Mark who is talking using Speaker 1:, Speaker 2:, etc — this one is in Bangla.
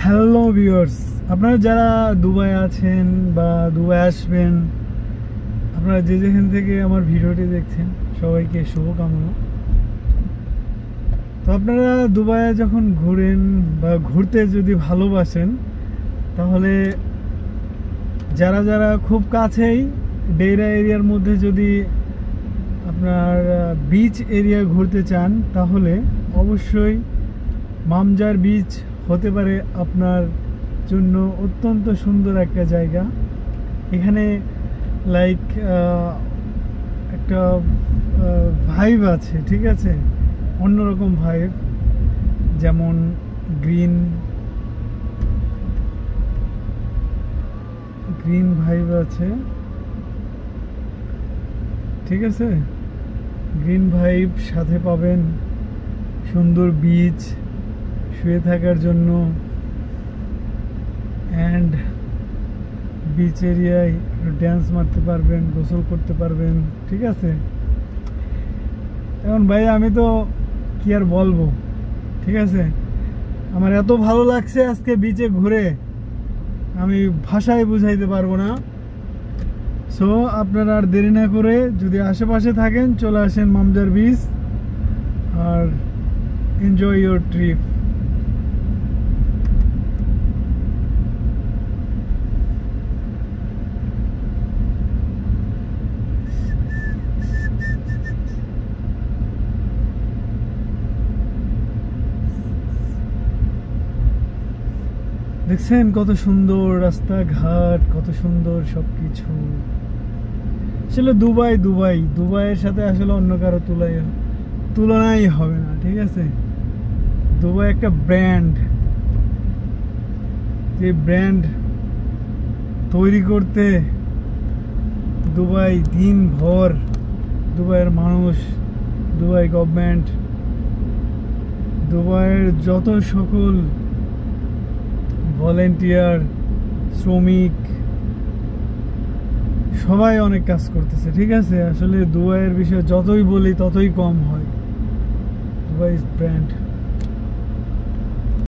Speaker 1: হ্যালো ভিউয়ার্স, আপনারা যারা দুবাই আছেন বা দুবাই আসবেন, আপনারা যে যেখান থেকে আমার ভিডিওটি দেখছেন সবাইকে শুভকামনা। তো আপনারা দুবাইয়ে যখন ঘুরেন বা ঘুরতে যদি ভালোবাসেন, তাহলে যারা যারা খুব কাছেই ডেরা এরিয়ার মধ্যে যদি আপনার বিচ এরিয়া ঘুরতে চান, তাহলে অবশ্যই মামজার বিচ হতে পারে আপনার জন্য অত্যন্ত সুন্দর একটা জায়গা। এখানে লাইক একটা ভাইব আছে, ঠিক আছে, অন্যরকম ভাইব, যেমন গ্রিন ভাইব আছে, ঠিক আছে। গ্রিন ভাইব সাথে পাবেন সুন্দর বিচ শুয়ে থাকার জন্য, অ্যান্ড বিচ এরিয়ায় ড্যান্স মারতে পারবেন, গোসল করতে পারবেন, ঠিক আছে। এখন ভাই আমি তো কি আর বলবো, ঠিক আছে, আমার এত ভালো লাগছে আজকে বিচে ঘুরে, আমি ভাষায় বুঝাইতে পারবো না। সো আপনারা আর দেরি না করে যদি আশেপাশে থাকেন চলে আসেন মামজার বিচ আর এনজয় ইউর ট্রিপ। দেখছেন কত সুন্দর রাস্তাঘাট, কত সুন্দর সবকিছু। আসলে দুবাইয়ের সাথে আসলে অন্য কারো তুলনাই হবে না, ঠিক আছে। দুবাই একটা ব্র্যান্ড, যে ব্র্যান্ড তৈরি করতে দুবাই দিনভর, দুবাইয়ের মানুষ, দুবাই গভর্নমেন্ট, দুবাইয়ের যত সকল ভলেন্টিয়ার, শ্রমিক, সবাই অনেক কাজ করতেছে, ঠিক আছে। আসলে দুবাইয়ের বিষয়ে যতই বলি ততই কম হয়। Dubai is brand.